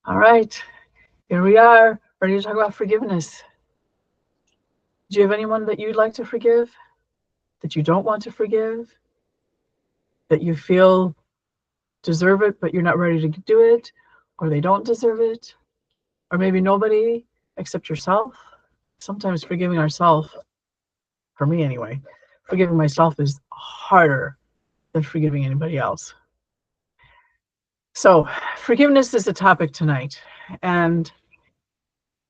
All right, here we are, ready to talk about forgiveness. Do you have anyone that you'd like to forgive, that you don't want to forgive, that you feel deserve it, but you're not ready to do it, or they don't deserve it, or maybe nobody except yourself? Sometimes forgiving ourselves, for me anyway, forgiving myself is harder than forgiving anybody else. So forgiveness is the topic tonight, and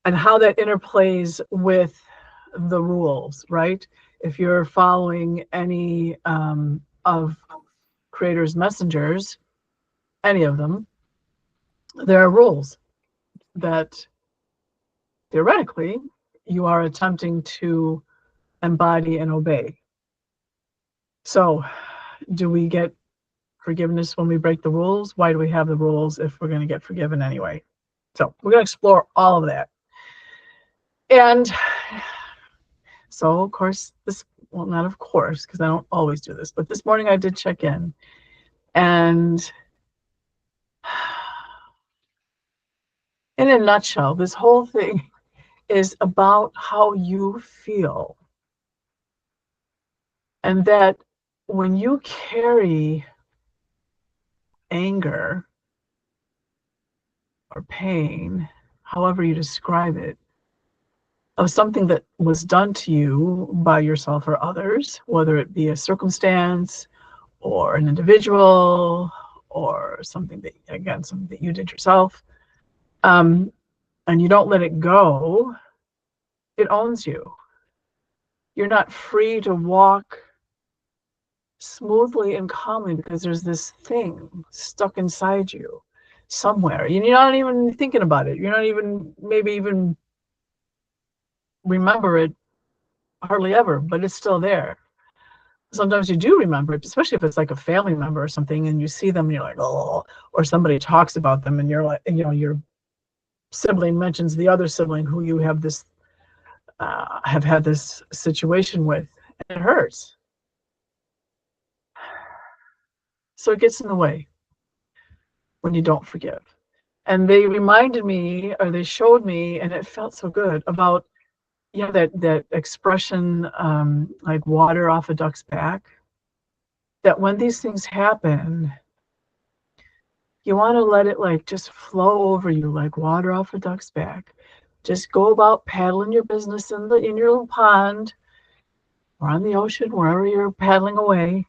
how that interplays with the rules, right? If you're following any of Creator's messengers, any of them, there are rules that theoretically you are attempting to embody and obey. So do we get forgiveness when we break the rules? Why do we have the rules if we're going to get forgiven anyway? So we're going to explore all of that. And so, of course, well, not of course, because I don't always do this, but this morning I did check in. And in a nutshell, this whole thing is about how you feel. And that when you carry anger or pain, however you describe it, of something that was done to you by yourself or others, whether it be a circumstance or an individual or something that you did yourself, and you don't let it go, it owns you. You're not free to walk smoothly and calmly because there's this thing stuck inside you somewhere. And you're not even thinking about it. You're not even, maybe even remember it hardly ever, but it's still there. Sometimes you do remember it, especially if it's like a family member or something, and you see them and you're like, oh, or somebody talks about them and you're like, your sibling mentions the other sibling who you have had this situation with, and it hurts. So it gets in the way when you don't forgive. And they reminded me, or they showed me, and it felt so good, about that expression, like water off a duck's back, that when these things happen, you want to let it like just flow over you like water off a duck's back. Just go about paddling your business in your little pond or on the ocean, wherever you're paddling away.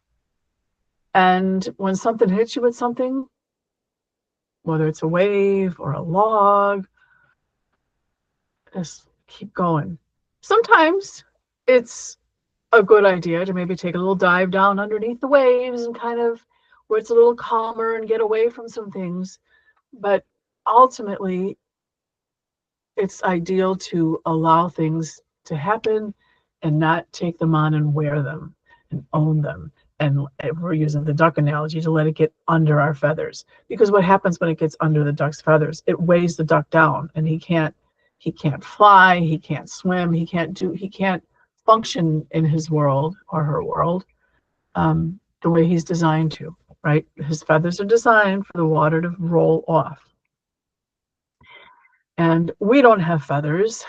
And when something hits you with something, whether it's a wave or a log, just keep going. Sometimes it's a good idea to maybe take a little dive down underneath the waves and kind of where it's a little calmer and get away from some things. But ultimately, it's ideal to allow things to happen and not take them on and wear them and own them. And we're using the duck analogy to let it get under our feathers. Because what happens when it gets under the duck's feathers? It weighs the duck down, and he can't fly, he can't swim, he can't function in his world or her world the way he's designed to, right? His feathers are designed for the water to roll off. And we don't have feathers,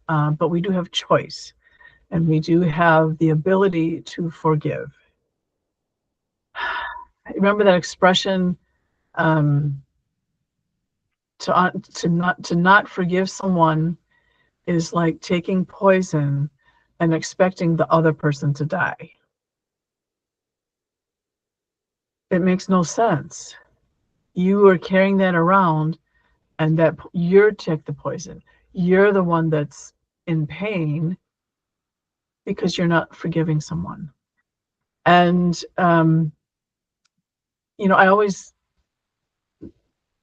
but we do have choice, and we do have the ability to forgive. Remember that expression, to not forgive someone is like taking poison and expecting the other person to die. It makes no sense. You are carrying that around, and that you're took the poison. You're the one that's in pain because you're not forgiving someone. And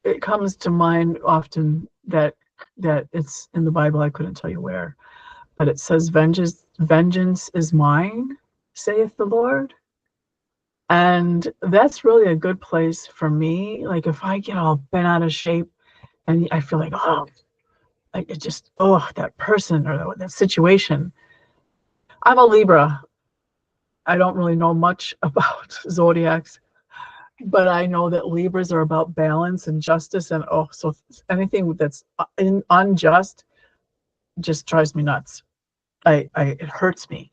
it comes to mind often that it's in the Bible. I couldn't tell you where, but it says, vengeance is mine, saith the Lord. And that's really a good place for me. Like if I get all bent out of shape and I feel like, like it just, that person or that situation. I'm a Libra. I don't really know much about zodiacs. But I know that Libras are about balance and justice, and so anything that's unjust just drives me nuts. It hurts me.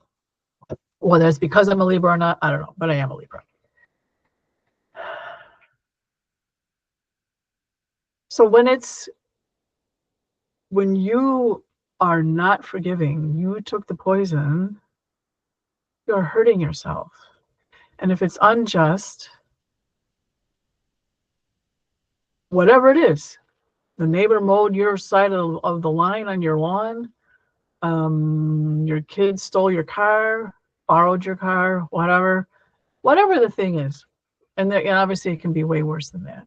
Whether it's because I'm a Libra or not, I don't know, but I am a Libra. So when you are not forgiving, you took the poison, you're hurting yourself. And if it's unjust, whatever it is, the neighbor mowed your side of the line on your lawn, your kid stole your car, borrowed your car, whatever the thing is. And obviously it can be way worse than that.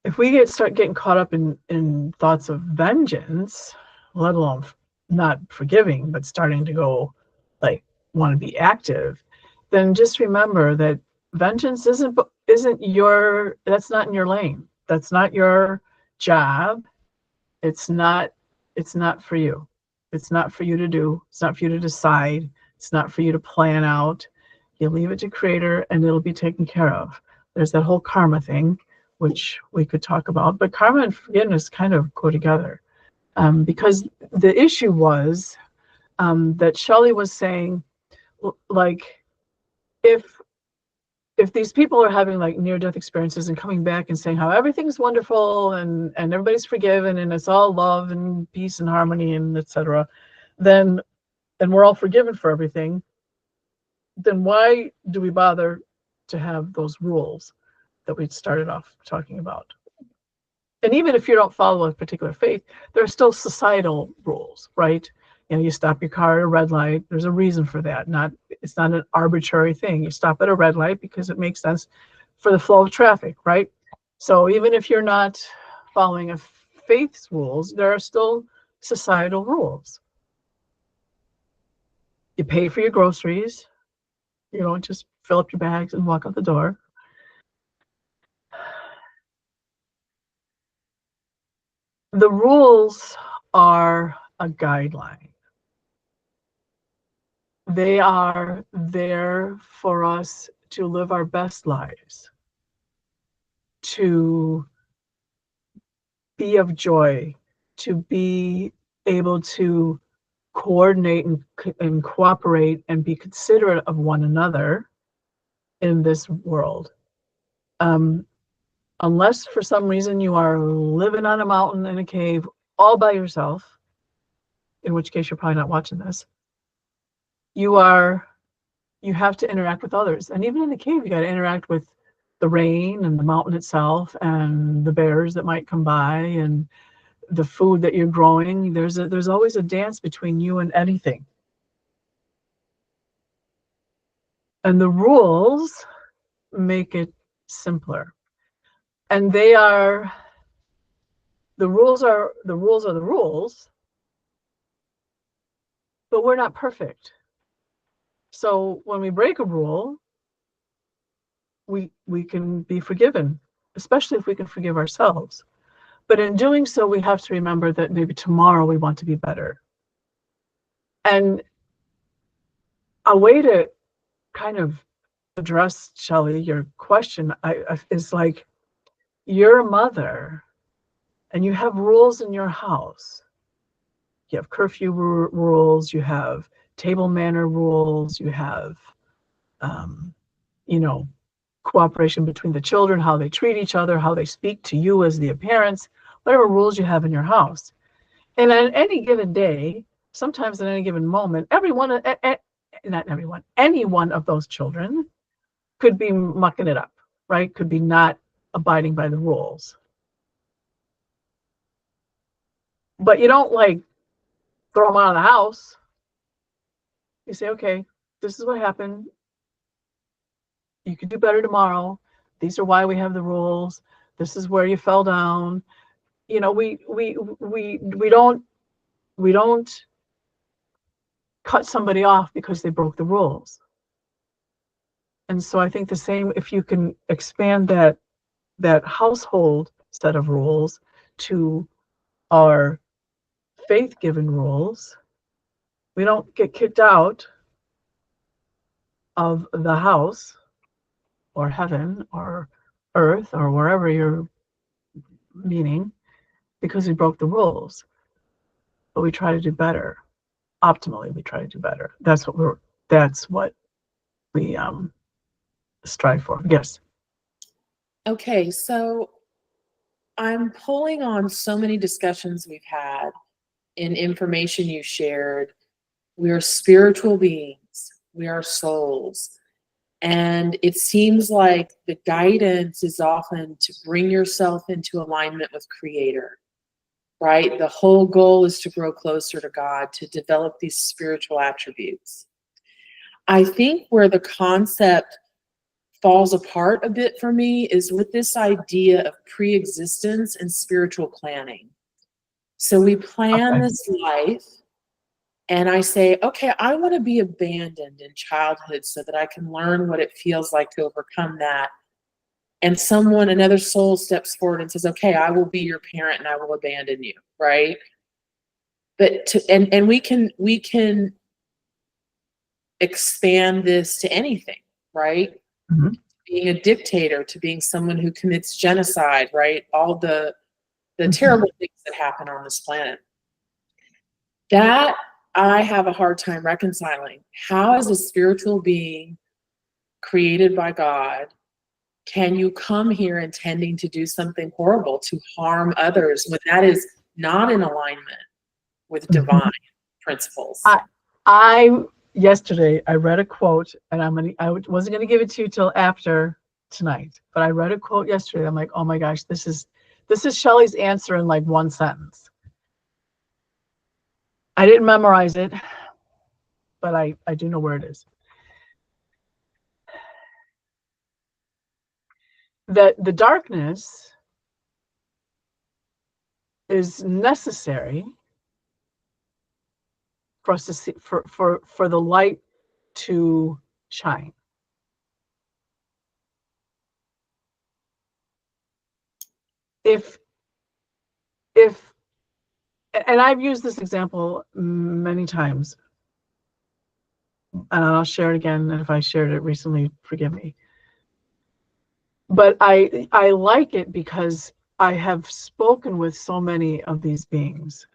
If we start getting caught up in thoughts of vengeance, let alone not forgiving, but starting to go like want to be active, then just remember that vengeance isn't that's not in your lane. That's not your job. It's not for you. It's not for you to do. It's not for you to decide. It's not for you to plan out. You leave it to Creator and it'll be taken care of. There's that whole karma thing, which we could talk about, but karma and forgiveness kind of go together, because the issue was that Shelley was saying, like, if these people are having like near-death experiences and coming back and saying how everything's wonderful and everybody's forgiven and it's all love and peace and harmony and etc., then and we're all forgiven for everything, then why do we bother to have those rules that we started off talking about? And even if you don't follow a particular faith, there are still societal rules, right? You stop your car at a red light. There's a reason for that. It's not an arbitrary thing. You stop at a red light because it makes sense for the flow of traffic, right? So even if you're not following a faith's rules, there are still societal rules. You pay for your groceries. You don't just fill up your bags and walk out the door. The rules are a guideline. They are there for us to live our best lives, to be of joy, to be able to coordinate and cooperate and be considerate of one another in this world. Unless for some reason you are living on a mountain in a cave all by yourself, in which case you're probably not watching this, you have to interact with others. And even in the cave, you got to interact with the rain and the mountain itself and the bears that might come by and the food that you're growing. There's always a dance between you and anything. And the rules make it simpler. And the rules are the rules, but we're not perfect. So when we break a rule, we can be forgiven, especially if we can forgive ourselves. But in doing so, we have to remember that maybe tomorrow we want to be better. And a way to kind of address, Shelley, your question is like, you're a mother and you have rules in your house. You have curfew rules, you have table manner rules, you have, cooperation between the children, how they treat each other, how they speak to you as the parents, whatever rules you have in your house. And on any given day, sometimes at any given moment, any one of those children could be mucking it up, right? Could be not abiding by the rules. But you don't like throw them out of the house. You say, okay, this is what happened. You could do better tomorrow. These are why we have the rules. This is where you fell down. We don't cut somebody off because they broke the rules. And so I think the same, if you can expand that household set of rules to our faith-given rules, we don't get kicked out of the house or heaven or earth or wherever you're meaning, because we broke the rules. But we try to do better. Optimally, we try to do better. That's what we strive for. Yes. Okay, so I'm pulling on so many discussions we've had and information you shared. We are spiritual beings, we are souls. And it seems like the guidance is often to bring yourself into alignment with Creator, right? The whole goal is to grow closer to God, to develop these spiritual attributes. I think where the concept falls apart a bit for me is with this idea of pre-existence and spiritual planning. So we plan Okay. this life, and I say, okay, I want to be abandoned in childhood so that I can learn what it feels like to overcome that. And another soul steps forward and says, okay, I will be your parent and I will abandon you, right? And we can expand this to anything, right? Mm-hmm. Being a dictator, to being someone who commits genocide, right? All the Mm-hmm. terrible things that happen on this planet. That I have a hard time reconciling. How, as a spiritual being created by God, can you come here intending to do something horrible, to harm others, when that is not in alignment with Mm-hmm. divine principles? I yesterday I read a quote, and I wasn't gonna give it to you till after tonight, but I read a quote yesterday. I'm like, oh my gosh, this is Shelley's answer in like one sentence. I didn't memorize it, but I do know where it is. That the darkness is necessary for us to see, for the light to shine. If if and I've used this example many times, and I'll share it again, and if I shared it recently, forgive me. But I like it because I have spoken with so many of these beings.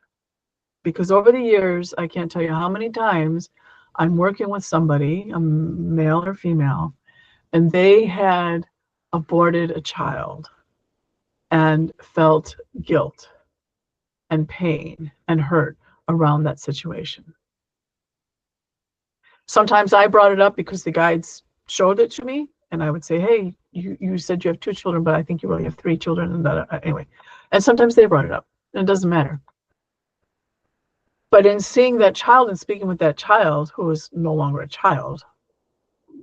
Because over the years, I can't tell you how many times I'm working with somebody, a male or female, and they had aborted a child and felt guilt and pain and hurt around that situation. Sometimes I brought it up because the guides showed it to me, and I would say, hey, you said you have 2 children, but I think you really have 3 children. And that, anyway. And sometimes they brought it up, and it doesn't matter. But in seeing that child and speaking with that child, who is no longer a child,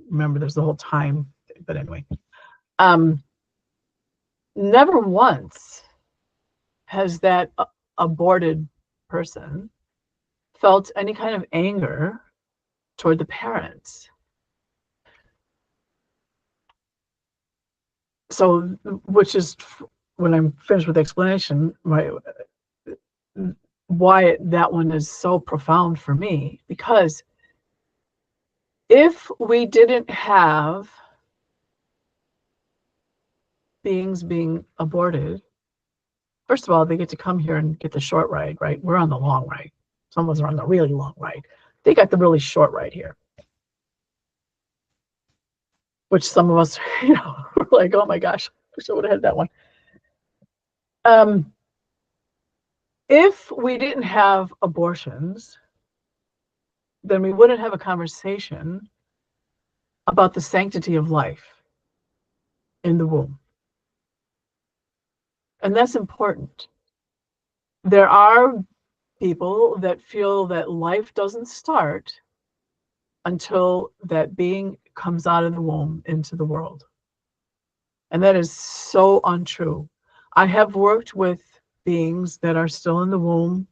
remember there's the whole time, but anyway, never once has that aborted person felt any kind of anger toward the parents. So, which is when I'm finished with the explanation, why that one is so profound for me. Because if we didn't have beings being aborted, first of all, they get to come here and get the short ride, right? We're on the long ride. Some of us are on the really long ride. They got the really short ride here, which some of us, we're like, oh my gosh, wish I would have had that one. If we didn't have abortions, then we wouldn't have a conversation about the sanctity of life in the womb. And that's important. There are people that feel that life doesn't start until that being comes out of the womb into the world. And that is so untrue. I have worked with beings that are still in the womb.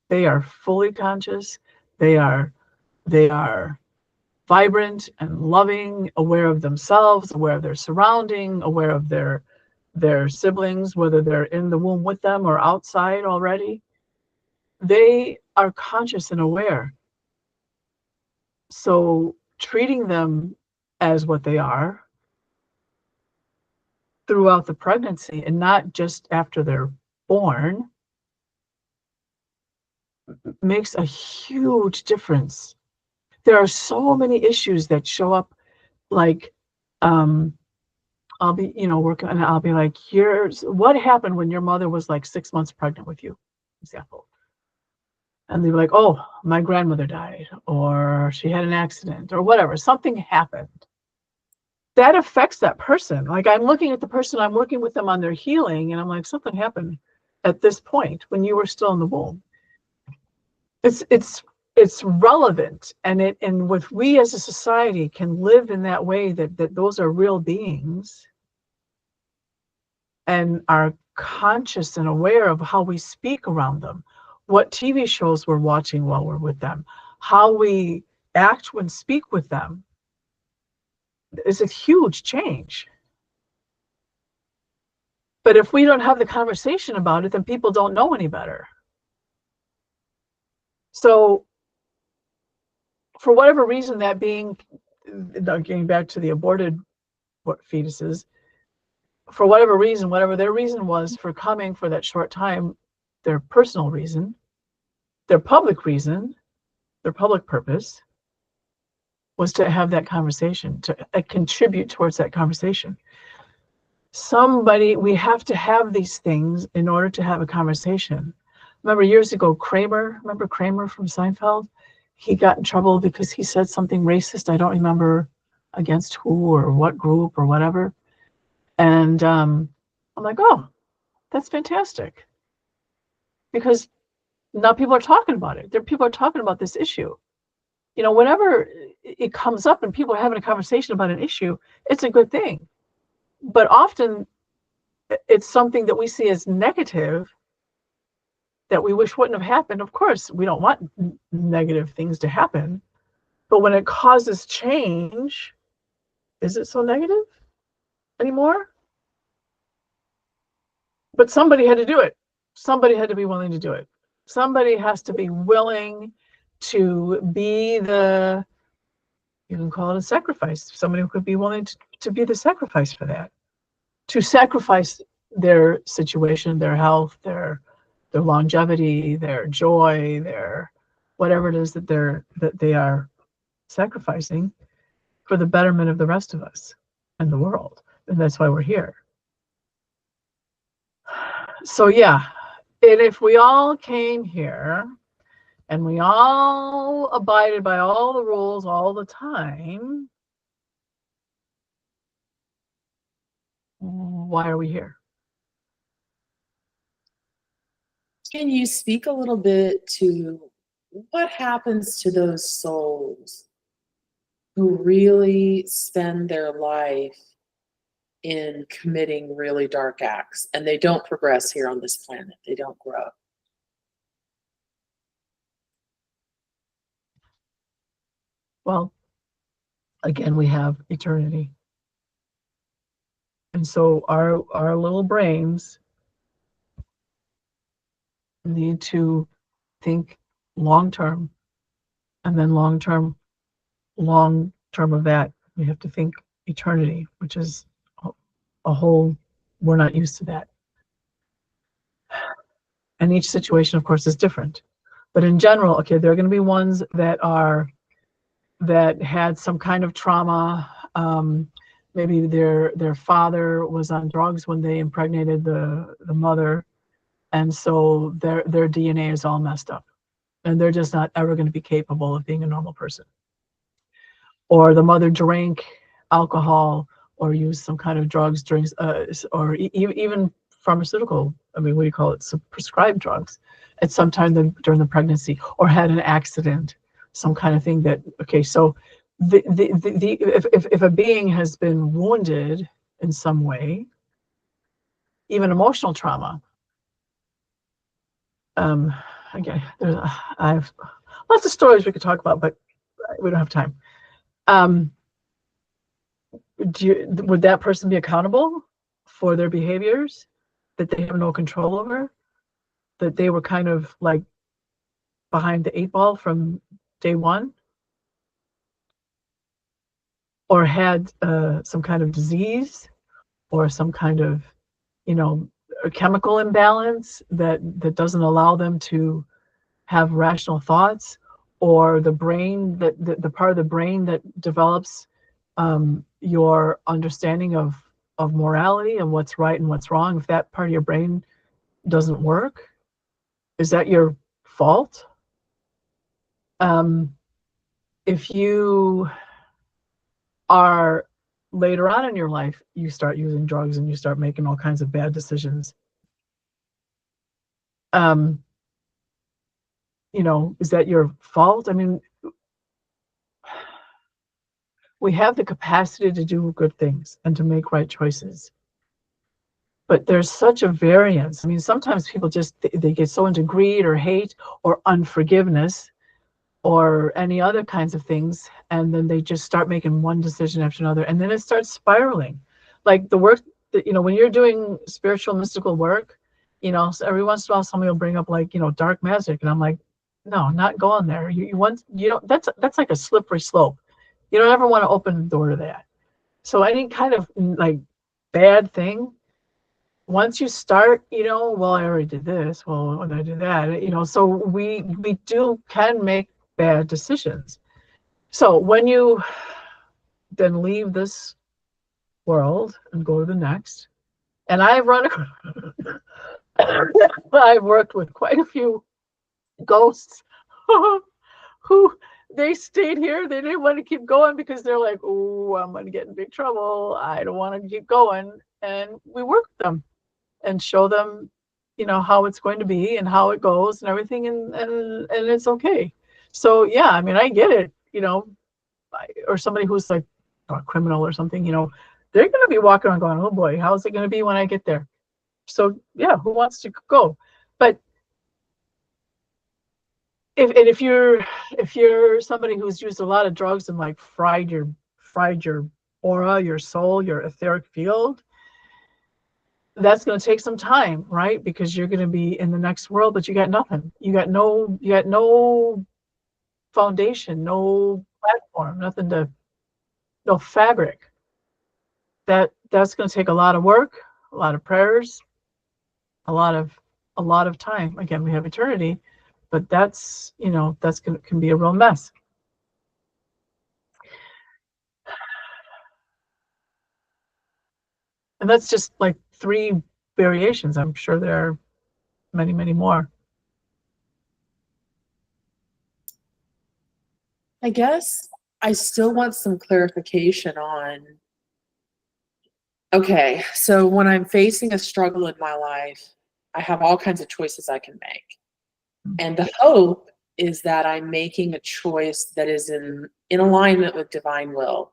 They are fully conscious. They are vibrant and loving, aware of themselves, aware of their surrounding, aware of their siblings, whether they're in the womb with them or outside already. They are conscious and aware. So treating them as what they are throughout the pregnancy and not just after they're born makes a huge difference. There are so many issues that show up, like, I'll be, working, and I'll be like, here's what happened when your mother was like 6 months pregnant with you, example. And they're like, oh, my grandmother died, or she had an accident, or whatever, something happened. That affects that person. Like, I'm looking at the person, I'm working with them on their healing, and I'm like, something happened at this point when you were still in the womb. It's relevant, and with we as a society can live in that way, that those are real beings and are conscious and aware of how we speak around them, what TV shows we're watching while we're with them, how we act when speak with them, is a huge change. But if we don't have the conversation about it, then people don't know any better. So for whatever reason, that being, getting back to the aborted fetuses, for whatever reason, whatever their reason was for coming for that short time, their personal reason, their public reason, their public purpose was to have that conversation, to contribute towards that conversation. We have to have these things in order to have a conversation. Remember years ago, remember Kramer from Seinfeld? He got in trouble because he said something racist. I don't remember against who or what group or whatever. And I'm like, oh, that's fantastic. Because now people are talking about it. People are talking about this issue. Whenever it comes up and people are having a conversation about an issue, it's a good thing. But often it's something that we see as negative that we wish wouldn't have happened. Of course, we don't want negative things to happen. But when it causes change, is it so negative anymore? But somebody had to do it. Somebody had to be willing to do it. Somebody has to be willing to be you can call it a sacrifice. Somebody who could be willing to be the sacrifice for that. To sacrifice their situation, their health, their longevity, their joy, their whatever it is that they are sacrificing for the betterment of the rest of us and the world. And that's why we're here. So yeah, and if we all came here and we all abided by all the rules all the time, why are we here? Can you speak a little bit to what happens to those souls who really spend their life in committing really dark acts and they don't progress here on this planet? They don't grow. Well, again, we have eternity. And so our little brains need to think long term, and then long term of that, we have to think eternity, which is a whole, we're not used to that. And each situation, of course, is different. But in general, okay, there are going to be ones that had some kind of trauma. Maybe their father was on drugs when they impregnated the mother, and so their DNA is all messed up, and they're just not ever going to be capable of being a normal person. Or the mother drank alcohol or used some kind of drugs during, or even pharmaceutical, what do you call it, prescribed drugs at some time during the pregnancy, or had an accident, some kind of thing that, okay, so if a being has been wounded in some way, even emotional trauma, again, I have lots of stories we could talk about, but we don't have time. Would that person be accountable for their behaviors that they have no control over, that they were kind of like behind the 8 ball from day one, or had some kind of disease or some kind of, a chemical imbalance that doesn't allow them to have rational thoughts, or the brain that the part of the brain that develops your understanding of morality and what's right and what's wrong, if that part of your brain doesn't work, is that your fault? If you are later on in your life, you start using drugs and you start making all kinds of bad decisions, is that your fault? I mean, we have the capacity to do good things and to make right choices, but there's such a variance. I mean, sometimes people just they get so into greed or hate or unforgiveness or any other kinds of things, and then they just start making one decision after another, and then it starts spiraling. Like the work that, when you're doing spiritual mystical work, so every once in a while somebody will bring up, like, dark magic, and I'm like, no, not going there. You want, that's like a slippery slope. You don't ever want to open the door to that. So any kind of like bad thing, once you start, well, I already did this, well, when I do that, so we can make bad decisions. So when you then leave this world and go to the next, and I've I've worked with quite a few ghosts who, they stayed here. They didn't want to keep going because they're like, oh, I'm going to get in big trouble. I don't want to keep going. And we work with them and show them, how it's going to be and how it goes and everything. And it's okay. So, yeah, I mean, I get it, or somebody who's like a criminal or something, they're going to be walking around going, oh boy, how's it going to be when I get there? So, yeah, who wants to go? But if you're somebody who's used a lot of drugs and like fried your aura, your soul, your etheric field, that's going to take some time, right? Because you're going to be in the next world, but you got nothing. You got no foundation, no platform, nothing to, no fabric. That's going to take a lot of work, a lot of prayers, a lot of a lot of time. Again, we have eternity, but that's can be a real mess. And that's just like 3 variations. I'm sure there are many, many more. I guess I still want some clarification on, okay, so when I'm facing a struggle in my life, I have all kinds of choices I can make. And the hope is that I'm making a choice that is in alignment with divine will,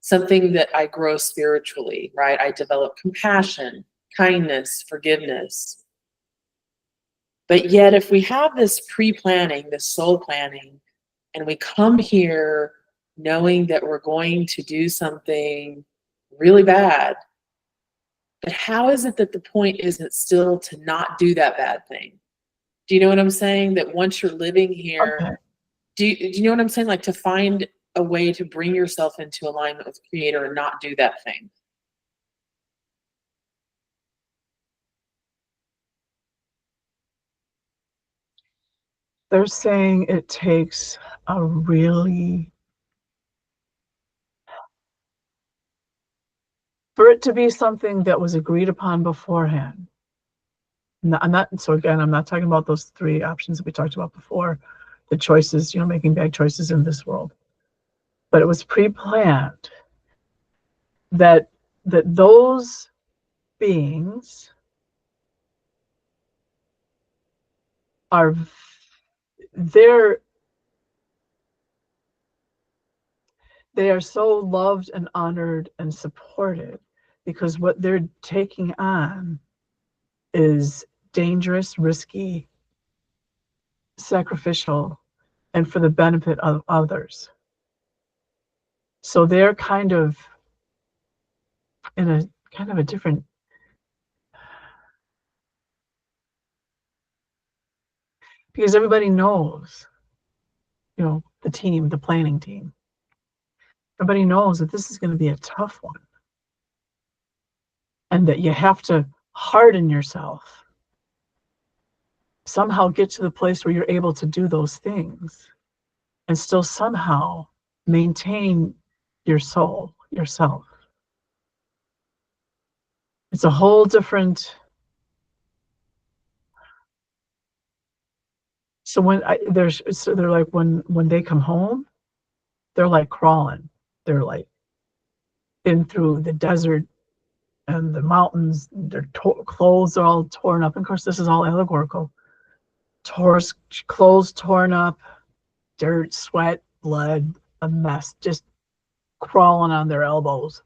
something that I grow spiritually, right? I develop compassion, kindness, forgiveness. But yet, if we have this pre-planning, this soul planning, and we come here knowing that we're going to do something really bad, but how is it that the point isn't still to not do that bad thing? Do you know what I'm saying? That once you're living here, Okay. do you know what I'm saying? Like to find a way to bring yourself into alignment with Creator and not do that thing. They're saying it takes a really, for it to be something that was agreed upon beforehand. I'm not, so again, I'm not talking about those 3 options that we talked about before, the choices, making bad choices in this world. But it was pre-planned that those beings are they're they are so loved and honored and supported, because what they're taking on is dangerous, risky, sacrificial, and for the benefit of others. So they're kind of in a kind of a different, because everybody knows, the team, the planning team, everybody knows that this is going to be a tough one. and that you have to harden yourself, somehow get to the place where you're able to do those things and still somehow maintain your soul, yourself. It's a whole different. So they're like when they come home, they're like crawling. They're like in through the desert and the mountains. Their clothes are all torn up. And of course, this is all allegorical. Clothes torn up, dirt, sweat, blood, a mess, just crawling on their elbows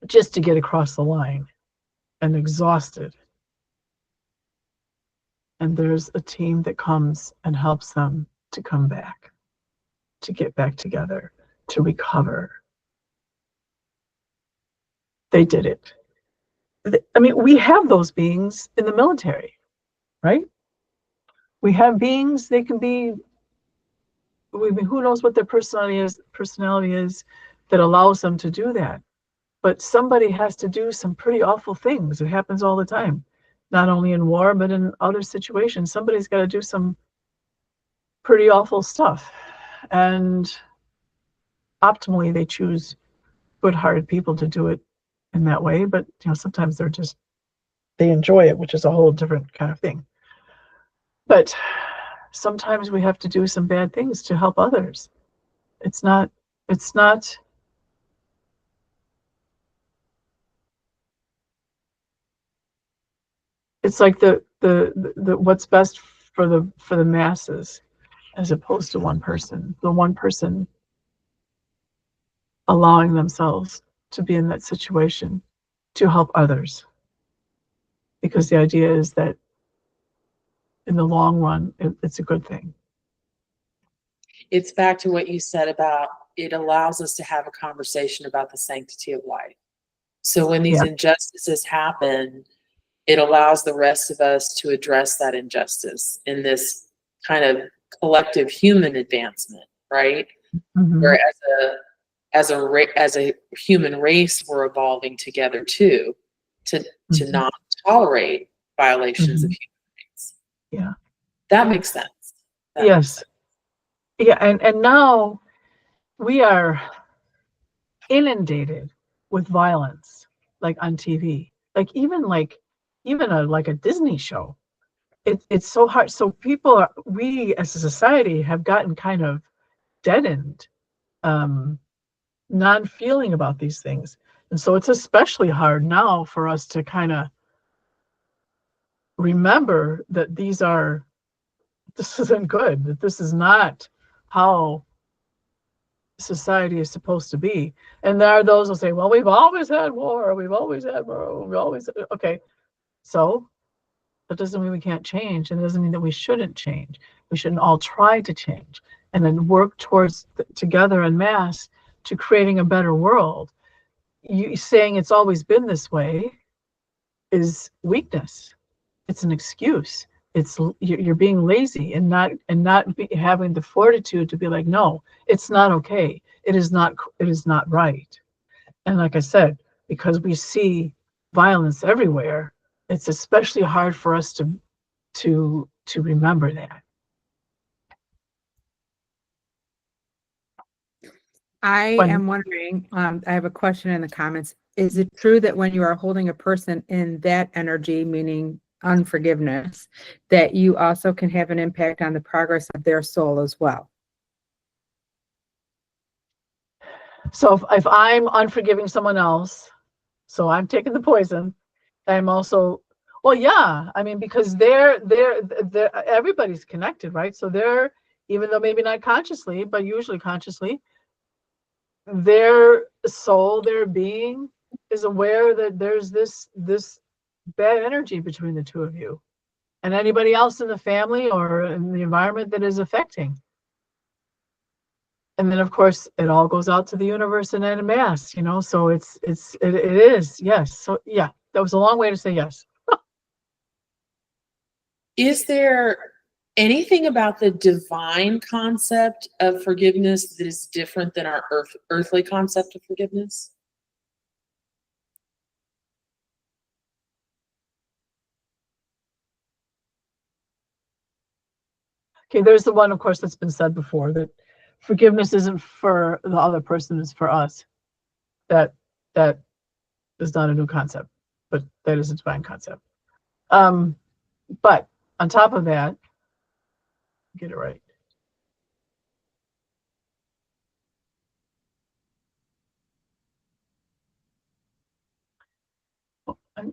just to get across the line, and exhausted. And there's a team that comes and helps them to come back, to get back together, to recover. They did it. I mean, we have those beings in the military, right? We have beings, they can be, who knows what their personality is that allows them to do that. But somebody has to do some pretty awful things. It happens all the time, not only in war, but in other situations. Somebody's got to do some pretty awful stuff. And optimally, they choose good-hearted people to do it in that way. But sometimes they enjoy it, which is a whole different kind of thing. But sometimes we have to do some bad things to help others. It's not it's like the what's best for the masses, as opposed to one person. The one person allowing themselves to be in that situation to help others. Because the idea is that in the long run, it's a good thing. It's back to what you said about it allows us to have a conversation about the sanctity of life. So when these injustices happen, it allows the rest of us to address that injustice in this kind of collective human advancement, right? Mm-hmm. Where as a human race, we're evolving together too, to not tolerate violations of human rights. Yeah, that makes sense. Yes. Yeah, and now we are inundated with violence, like on TV, like even a Disney show. It's so hard. So we as a society have gotten kind of deadened, non-feeling about these things. And so it's especially hard now for us to kind of remember that this isn't good, that this is not how society is supposed to be. And there are those who say, well, we've always had war, okay. So that doesn't mean we can't change, and it doesn't mean that we shouldn't change. We shouldn't all try to change and then work towards together en masse to creating a better world. You saying it's always been this way is weakness. It's an excuse. You're being lazy and not having the fortitude to be like, no, it's not okay. It is not right. And like I said, because we see violence everywhere, it's especially hard for us to remember that. I am wondering, I have a question in the comments. Is it true that when you are holding a person in that energy, meaning unforgiveness, that you also can have an impact on the progress of their soul as well? So if I'm unforgiving someone else, so I'm taking the poison, I'm also, well, yeah, I mean, because they're everybody's connected, right? So they're, even though maybe not consciously, but usually consciously, their soul, their being is aware that there's this bad energy between the two of you and anybody else in the family or in the environment that is affecting. And then of course it all goes out to the universe and en masse, so it is, yes. So yeah, that was a long way to say yes. Is there anything about the divine concept of forgiveness that is different than our earthly concept of forgiveness? Okay, there's the one, of course, that's been said before, that forgiveness isn't for the other person, it's for us. That is not a new concept, but that is a divine concept. But on top of that, get it right.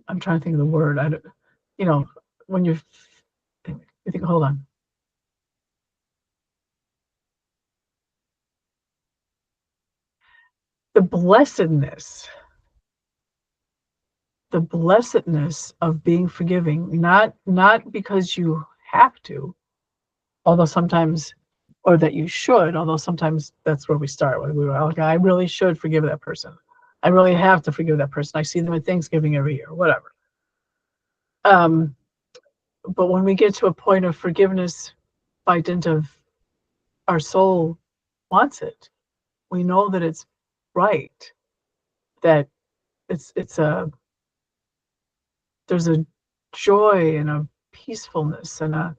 I'm trying to think of the word. I don't, you know, when you think, hold on. The blessedness of being forgiving, not because you have to, although sometimes, or that you should, although sometimes that's where we start. When we were like, I really should forgive that person. I really have to forgive that person. I see them at Thanksgiving every year, whatever. But when we get to a point of forgiveness by dint of our soul wants it, we know that it's right, that it's a, there's a joy and a peacefulness and a,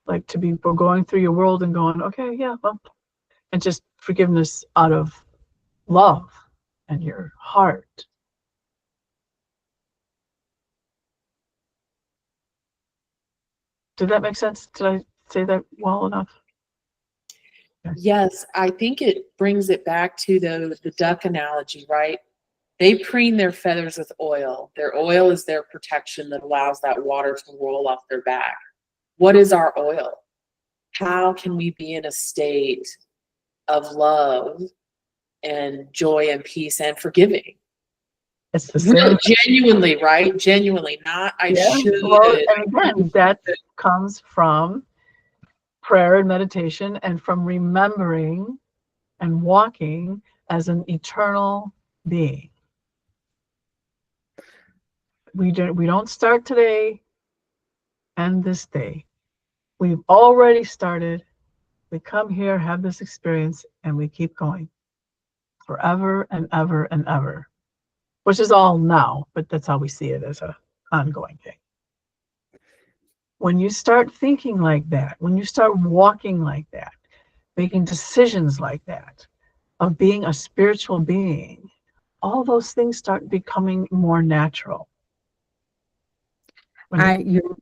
like, to be going through your world and going, okay, yeah, well, and just forgiveness out of love and your heart. Did that make sense? Did I say that well enough? Yes, I think it brings it back to the duck analogy, right? They preen their feathers with oil. Their oil is their protection that allows that water to roll off their back. What is our oil? How can we be in a state of love and joy and peace and forgiving? It's the same. Genuinely, right? Genuinely, not I should. Well, and again, that comes from prayer and meditation and from remembering and walking as an eternal being. We don't start today and this day. We've already started. We come here, have this experience, and we keep going forever and ever and ever, which is all now, but that's how we see it, as a ongoing thing. When you start thinking like that, when you start walking like that, making decisions like that, of being a spiritual being, all those things start becoming more natural.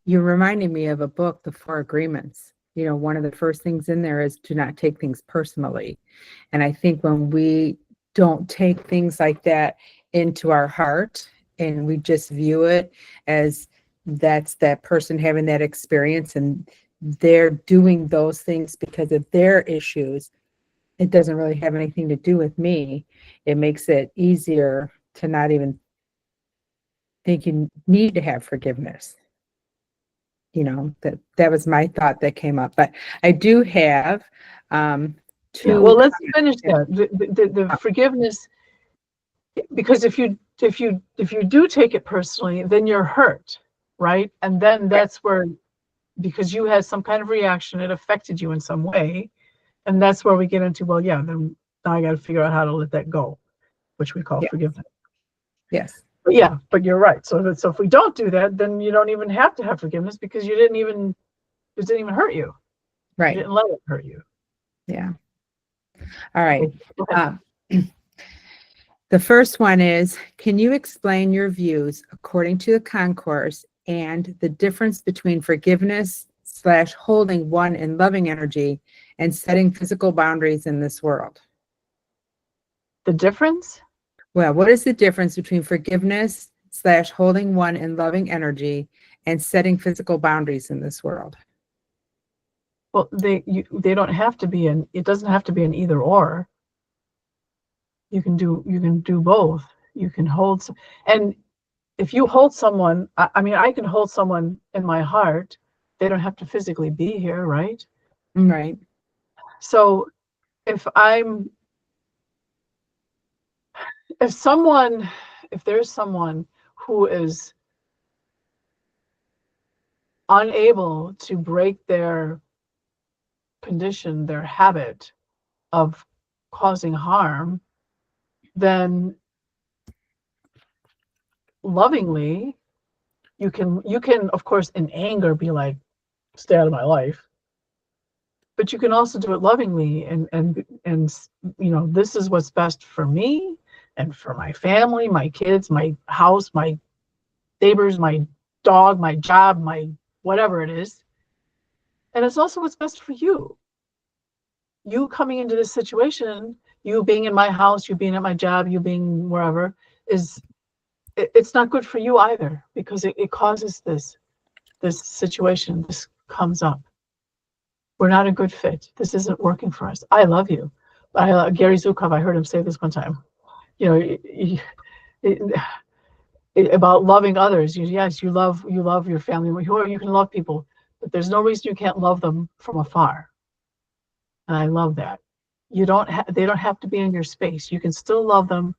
You're reminding me of a book, The Four Agreements. You know, one of the first things in there is to not take things personally. And I think when we don't take things like that into our heart and we just view it as that's that person having that experience and they're doing those things because of their issues, it doesn't really have anything to do with me. It makes it easier to not even think you need to have forgiveness. You know, that was my thought that came up. But I do have two. Yeah, well, let's finish that. The forgiveness, because if you do take it personally, then you're hurt, right? And then that's where, because you had some kind of reaction, it affected you in some way, and that's where we get into, well, yeah, then now I got to figure out how to let that go, which we call forgiveness. Yes. But yeah, but you're right. So if we don't do that, then you don't even have to have forgiveness because it didn't even hurt you. Right. You didn't let it hurt you. Yeah. All right. The first one is, can you explain your views according to the concourse and the difference between forgiveness / holding one in loving energy and setting physical boundaries in this world? The difference? Well, what is the difference between forgiveness / holding one in loving energy and setting physical boundaries in this world? Well, they don't have to be it doesn't have to be an either or. You can do both. You can hold and if you hold someone, I mean, I can hold someone in my heart. They don't have to physically be here, right? Right. So if there's someone who is unable to break their condition, their habit of causing harm, then lovingly, you can of course in anger be like, stay out of my life. but you can also do it lovingly and this is what's best for me and for my family, my kids, my house, my neighbors, my dog, my job, my whatever it is. And it's also what's best for you. You coming into this situation, you being in my house, you being at my job, you being wherever, it's not good for you either, because it causes this situation. This comes up. We're not a good fit. This isn't working for us. I love you. Gary Zukov, I heard him say this one time. About loving others. Yes, you love your family. You can love people, but there's no reason you can't love them from afar. And I love that. They don't have to be in your space. You can still love them,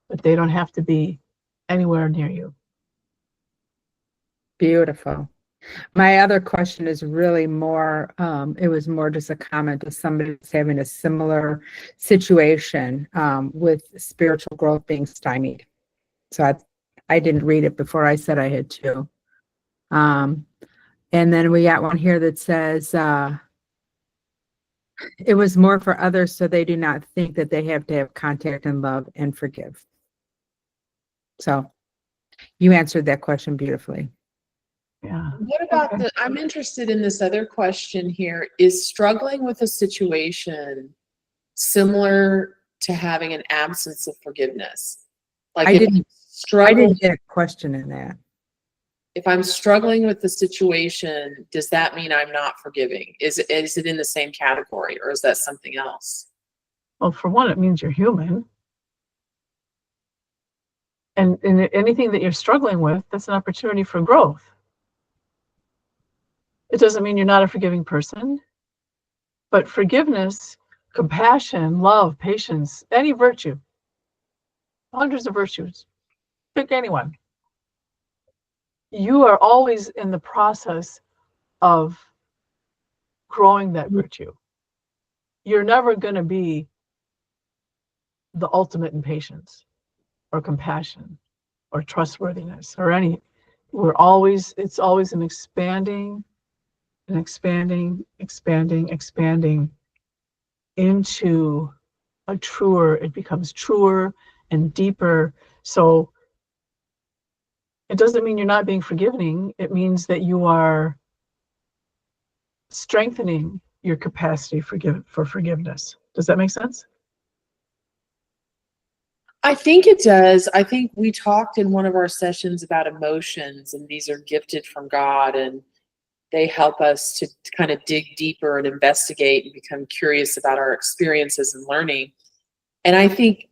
but they don't have to be anywhere near you. Beautiful. My other question is really more, it was more just a comment to somebody who's having a similar situation with spiritual growth being stymied. So I didn't read it before I said I had to. And then we got one here that says, it was more for others so they do not think that they have to have contact and love and forgive. So you answered that question beautifully. Yeah. What about I'm interested in this other question here. Is struggling with a situation similar to having an absence of forgiveness? Like I didn't get a question in that. If I'm struggling with the situation, does that mean I'm not forgiving? Is it in the same category, or is that something else? Well, for one, it means you're human. And anything that you're struggling with, that's an opportunity for growth. It doesn't mean you're not a forgiving person, but forgiveness, compassion, love, patience, any virtue, hundreds of virtues, pick anyone. You are always in the process of growing that virtue. You're never going to be the ultimate in patience or compassion or trustworthiness or any. It's always an expanding into a truer, it becomes truer and deeper. So it doesn't mean you're not being forgiving. It means that you are strengthening your capacity for forgiveness. Does that make sense? I think it does. I think we talked in one of our sessions about emotions, and these are gifted from God, and they help us to kind of dig deeper and investigate and become curious about our experiences and learning. And I think,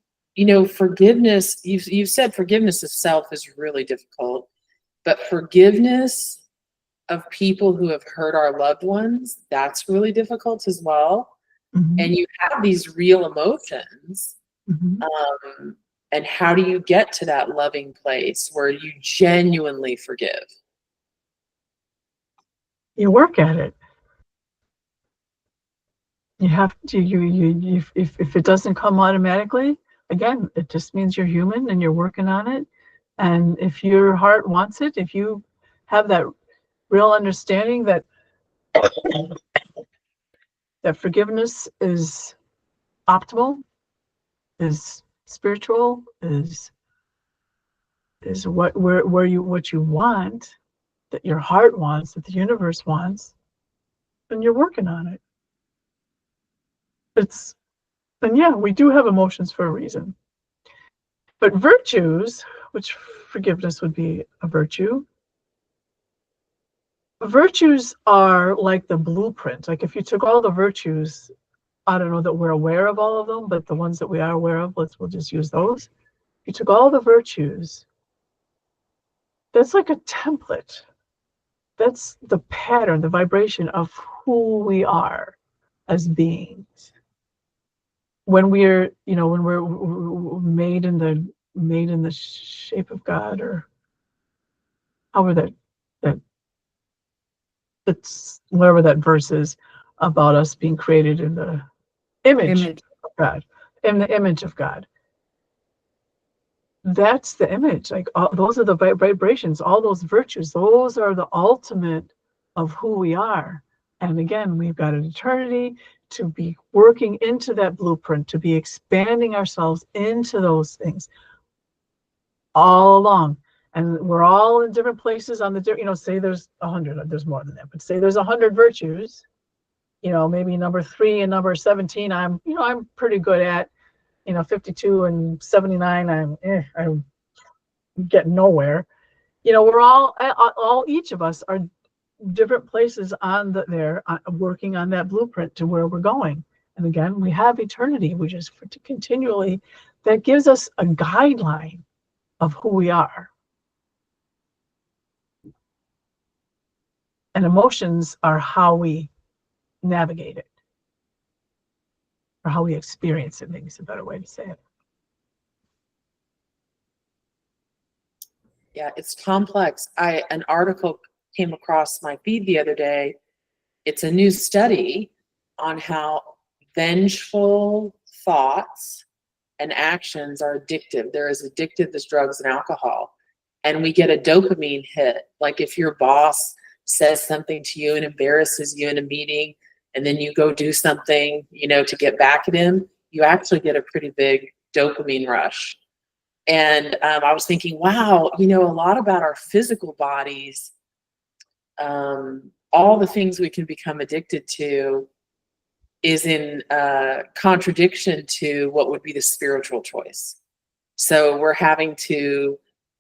forgiveness, you've said forgiveness of self is really difficult, but forgiveness of people who have hurt our loved ones, that's really difficult as well. Mm-hmm. And you have these real emotions. Mm-hmm. And how do you get to that loving place where you genuinely forgive? You work at it. You have to. If it doesn't come automatically, again, it just means you're human and you're working on it. And if your heart wants it, if you have that real understanding that that forgiveness is optimal, is spiritual, is what you want, that your heart wants, that the universe wants, then you're working on it. And yeah, we do have emotions for a reason. But virtues, which forgiveness would be a virtue, virtues are like the blueprint. Like if you took all the virtues, I don't know that we're aware of all of them, but the ones that we are aware of, we'll just use those. If you took all the virtues, that's like a template. That's the pattern, the vibration of who we are as beings. When we're made in the shape of God, or however that's whatever that verse is about us being created in the image of God, in the image of God. That's the image. Like those are the vibrations, all those virtues. Those are the ultimate of who we are. And again, we've got an eternity to be working into that blueprint, to be expanding ourselves into those things all along. And we're all in different places on the, say there's 100, there's more than that, but say there's 100 virtues, maybe number 3 and number 17, I'm pretty good at, 52 and 79, I'm getting nowhere. We're all, each of us are different places on there, working on that blueprint to where we're going. And again, we have eternity, which is continually, that gives us a guideline of who we are. And emotions are how we navigate it, or how we experience it, maybe is a better way to say it. Yeah, it's complex. An article came across my feed the other day. It's a new study on how vengeful thoughts and actions are addictive. They're as addictive as drugs and alcohol. And we get a dopamine hit. Like if your boss says something to you and embarrasses you in a meeting, and then you go do something, to get back at him, you actually get a pretty big dopamine rush. And I was thinking, wow, a lot about our physical bodies, all the things we can become addicted to is in contradiction to what would be the spiritual choice. So we're having to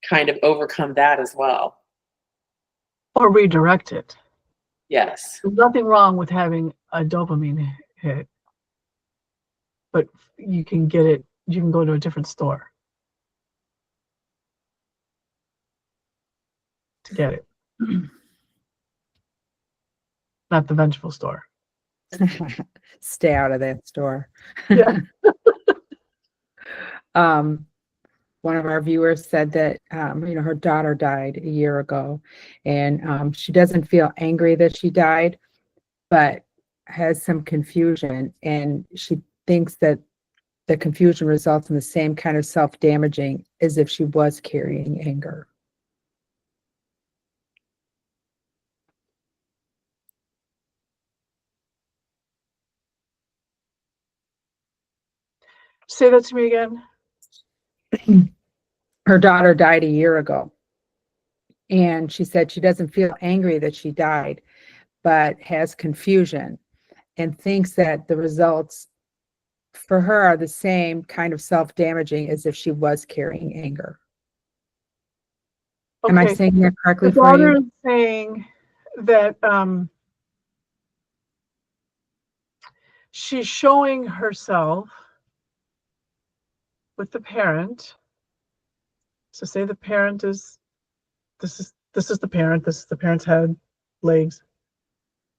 kind of overcome that as well. Or redirect it. Yes. There's nothing wrong with having a dopamine hit, but you can get it, you can go to a different store to get it. Not the vengeful store. Stay out of that store. Yeah. One of our viewers said that, her daughter died a year ago, and she doesn't feel angry that she died, but has some confusion, and she thinks that the confusion results in the same kind of self-damaging as if she was carrying anger. Say that to me again. Her daughter died a year ago, and she said she doesn't feel angry that she died, but has confusion and thinks that the results for her are the same kind of self-damaging as if she was carrying anger. Okay. Am I saying that correctly the for daughter you? is saying that she's showing herself with the parent. So say the parent is, this is the parent, this is the parent's head, legs.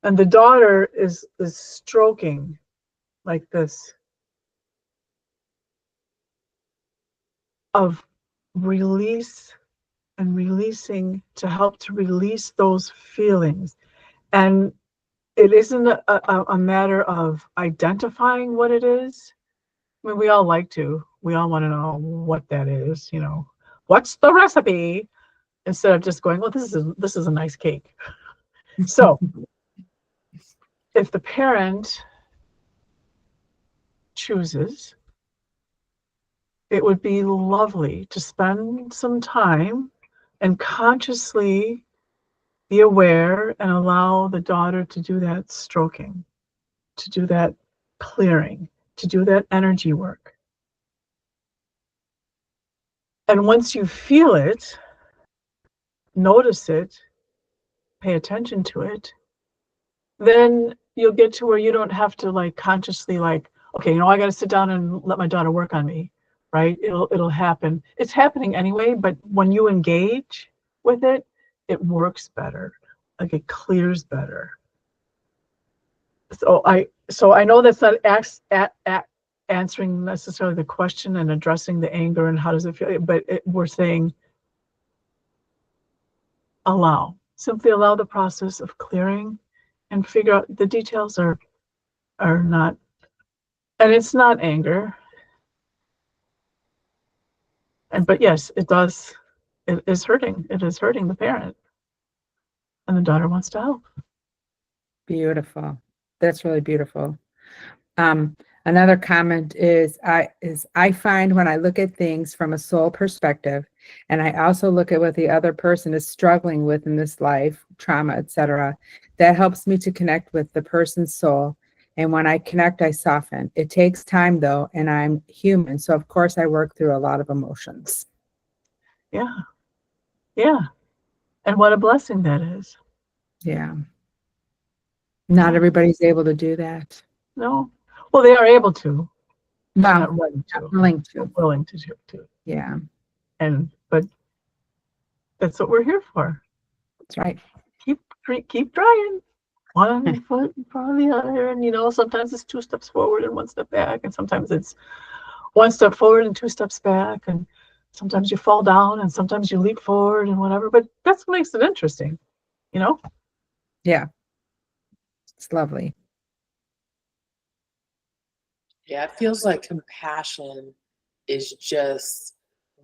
And the daughter is stroking like this, of release and releasing, to help to release those feelings. And it isn't a matter of identifying what it is. I mean, we all want to know what that is, what's the recipe, instead of just going, well, this is a nice cake. So if the parent chooses, it would be lovely to spend some time and consciously be aware and allow the daughter to do that stroking, to do that clearing, to do that energy work. And once you feel it, notice it, pay attention to it, then you'll get to where you don't have to consciously okay, I got to sit down and let my daughter work on me, right? It'll happen. It's happening anyway, but when you engage with it, it works better. It clears better. So I know that's not answering necessarily the question and addressing the anger and how does it feel, but we're saying simply allow the process of clearing and figure out the details are not, and it's not anger. But yes, it is hurting. It is hurting the parent, and the daughter wants to help. Beautiful. That's really beautiful. Another comment is I find when I look at things from a soul perspective, and I also look at what the other person is struggling with in this life, trauma, etc., that helps me to connect with the person's soul. And when I connect, I soften. It takes time though, and I'm human. So of course I work through a lot of emotions. Yeah. Yeah. And what a blessing that is. Yeah. Not everybody's able to do that. No. Well, they are able to. They're Well, not willing to. willing to. Willing to do to. Yeah, But that's what we're here for. that's right. Keep trying. One foot in front of the other, and sometimes it's 2 steps forward and 1 step back, and sometimes it's 1 step forward and 2 steps back, and sometimes you fall down, and sometimes you leap forward, and whatever. But that's what makes it interesting, Yeah, it's lovely. Yeah, it feels like compassion is just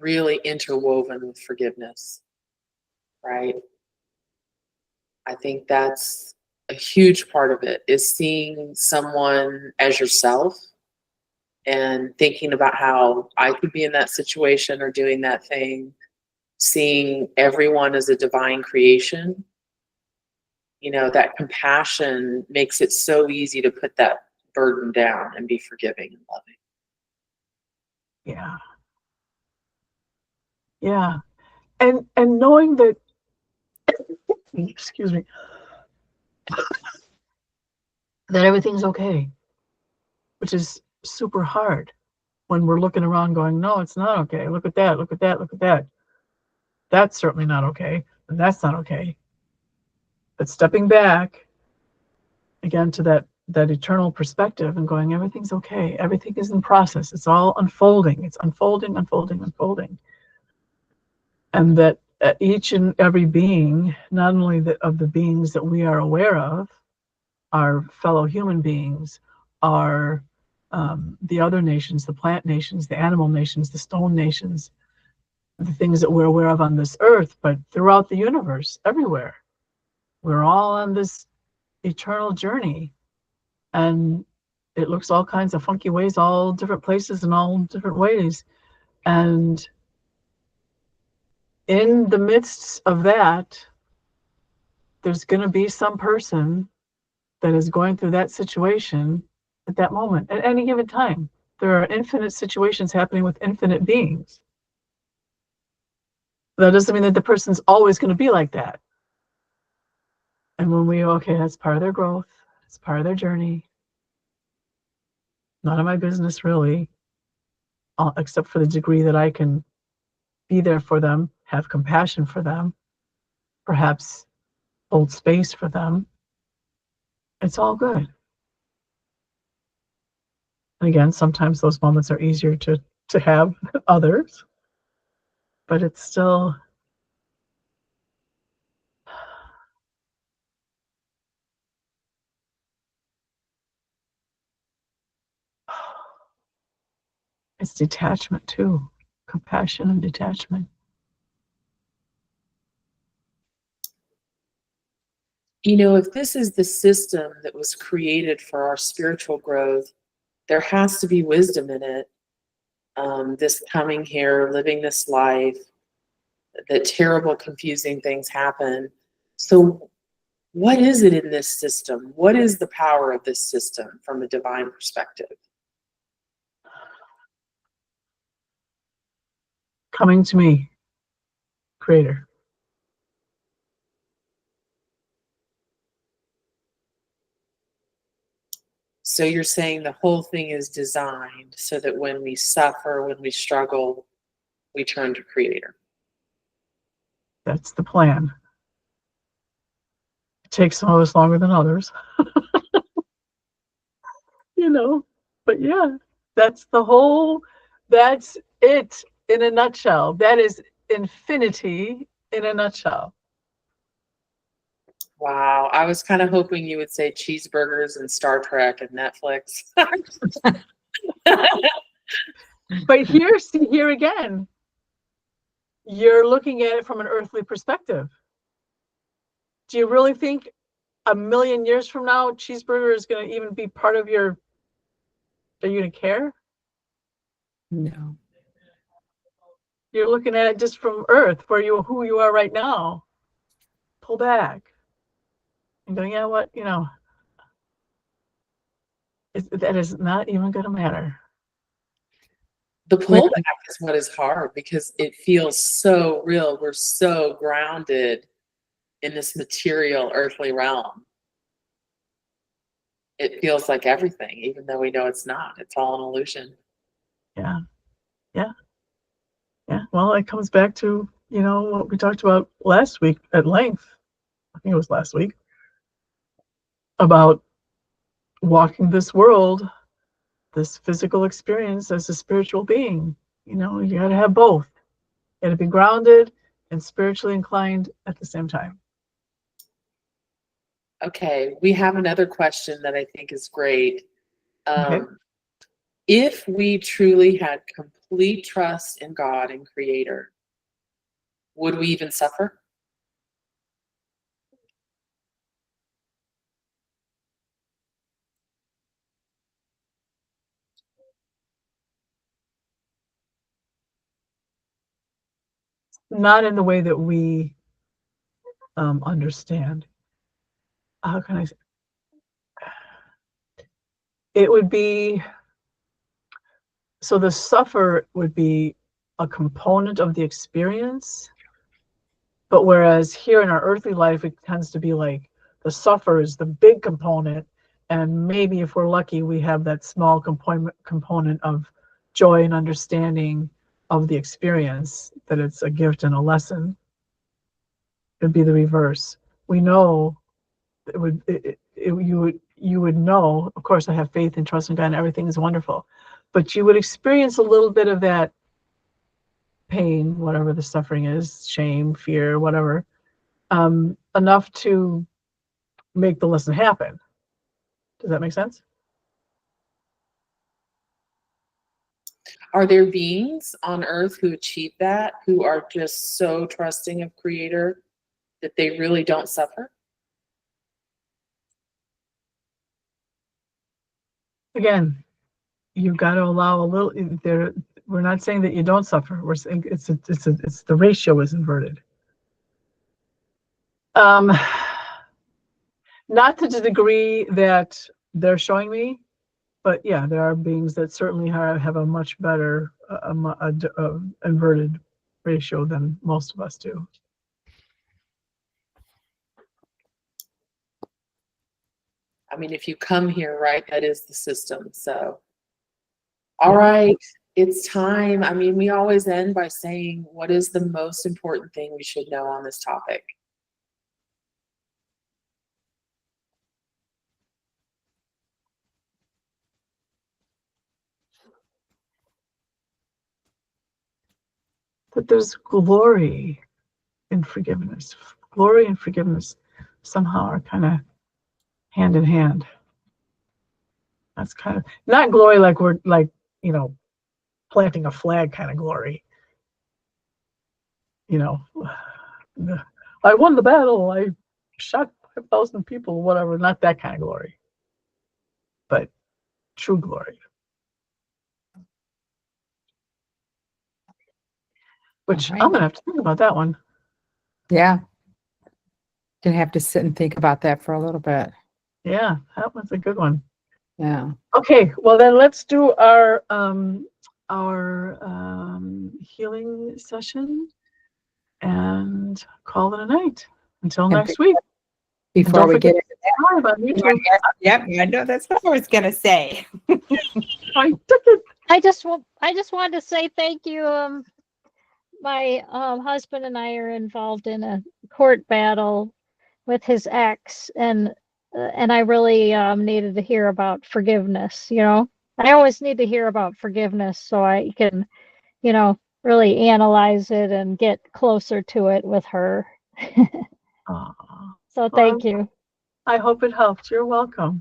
really interwoven with forgiveness, right? I think that's a huge part of it, is seeing someone as yourself and thinking about how I could be in that situation or doing that thing, seeing everyone as a divine creation. That compassion makes it so easy to put that burden down and be forgiving and loving. Yeah. Yeah. And knowing that, excuse me, that everything's okay, which is super hard when we're looking around going, no, it's not okay. Look at that. Look at that. Look at that. That's certainly not okay. And that's not okay. But stepping back again to that eternal perspective and going, everything's okay. Everything is in process. It's all unfolding. It's unfolding, unfolding, unfolding. And that each and every being, not only of the beings that we are aware of, our fellow human beings, our the other nations, the plant nations, the animal nations, the stone nations, the things that we're aware of on this earth, but throughout the universe, everywhere. We're all on this eternal journey, and it looks all kinds of funky ways, all different places and all different ways. And in the midst of that, there's going to be some person that is going through that situation at that moment, at any given time. There are infinite situations happening with infinite beings. That doesn't mean that the person's always going to be like that. And when okay, that's part of their growth, it's part of their journey. None of my business, really, except for the degree that I can be there for them, have compassion for them, perhaps hold space for them. It's all good. And again, sometimes those moments are easier to have than others, but it's still, it's detachment too, compassion and detachment. If this is the system that was created for our spiritual growth, there has to be wisdom in it. This coming here, living this life, that terrible, confusing things happen. So what is it in this system? What is the power of this system from a divine perspective? Coming to me, Creator. So you're saying the whole thing is designed so that when we suffer, when we struggle, we turn to Creator. That's the plan. It takes some of us longer than others. But yeah, that's it in a nutshell. That is infinity in a nutshell. Wow, I was kind of hoping you would say cheeseburgers and Star Trek and Netflix. But here again, you're looking at it from an earthly perspective. Do you really think a million years from now, cheeseburger is going to even be part of your, are you going to care? No. You're looking at it just from Earth, who you are right now. Pull back and go, yeah, what, that is not even going to matter. The pullback is what is hard because it feels so real. We're so grounded in this material earthly realm. It feels like everything, even though we know it's not. It's all an illusion. Yeah. Yeah. Yeah. Well, it comes back to, what we talked about last week at length. I think it was last week, about walking this world, this physical experience as a spiritual being. You got to have both. You got to be grounded and spiritually inclined at the same time. Okay, we have another question that I think is great. Okay. If we truly had complete trust in God and Creator, would we even suffer? Not in the way that we understand. How can I say? It would be, so the suffer would be a component of the experience, but whereas here in our earthly life, it tends to be like the suffer is the big component, and maybe if we're lucky, we have that small component of joy and understanding of the experience, that it's a gift and a lesson. It would be the reverse. We know you would know, of course, I have faith and trust in God and everything is wonderful, but you would experience a little bit of that pain, whatever the suffering is, shame, fear, whatever, enough to make the lesson happen. Does that make sense? Are there beings on earth who achieve that, who are just so trusting of Creator that they really don't suffer? Again, you've got to allow a little there. We're not saying that you don't suffer. We're saying it's the ratio is inverted. Not to the degree that they're showing me, but yeah, there are beings that certainly have a much better inverted ratio than most of us do. I mean, if you come here, right, that is the system. So, all right, it's time. I mean, we always end by saying, what is the most important thing we should know on this topic? That there's glory in forgiveness. Glory and forgiveness somehow are kind of hand in hand. That's kind of not glory like we're like, planting a flag kind of glory. I won the battle. I shot 5,000 people, whatever. Not that kind of glory, but true glory. Which I'm gonna have to think about that one. Yeah. Gonna have to sit and think about that for a little bit. Yeah, that one's a good one. Yeah. Okay, well then let's do our healing session and call it a night until next week. Before we get into that, on YouTube. Yep, I know that's what I was gonna say. I took it. I just wanted to say thank you. My husband and I are involved in a court battle with his ex, and I really needed to hear about forgiveness. I always need to hear about forgiveness so I can, really analyze it and get closer to it with her. So thank you. I hope it helped. You're welcome.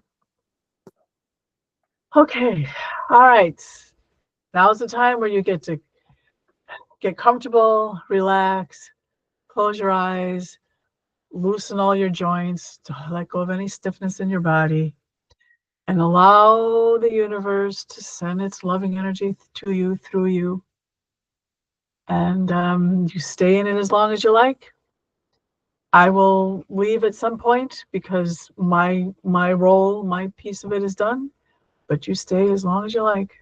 Okay, all right. Now's the time where you get to get comfortable, relax, close your eyes, loosen all your joints, to let go of any stiffness in your body, and allow the universe to send its loving energy to you, through you. And you stay in it as long as you like. I will leave at some point because my role, my piece of it is done, but you stay as long as you like.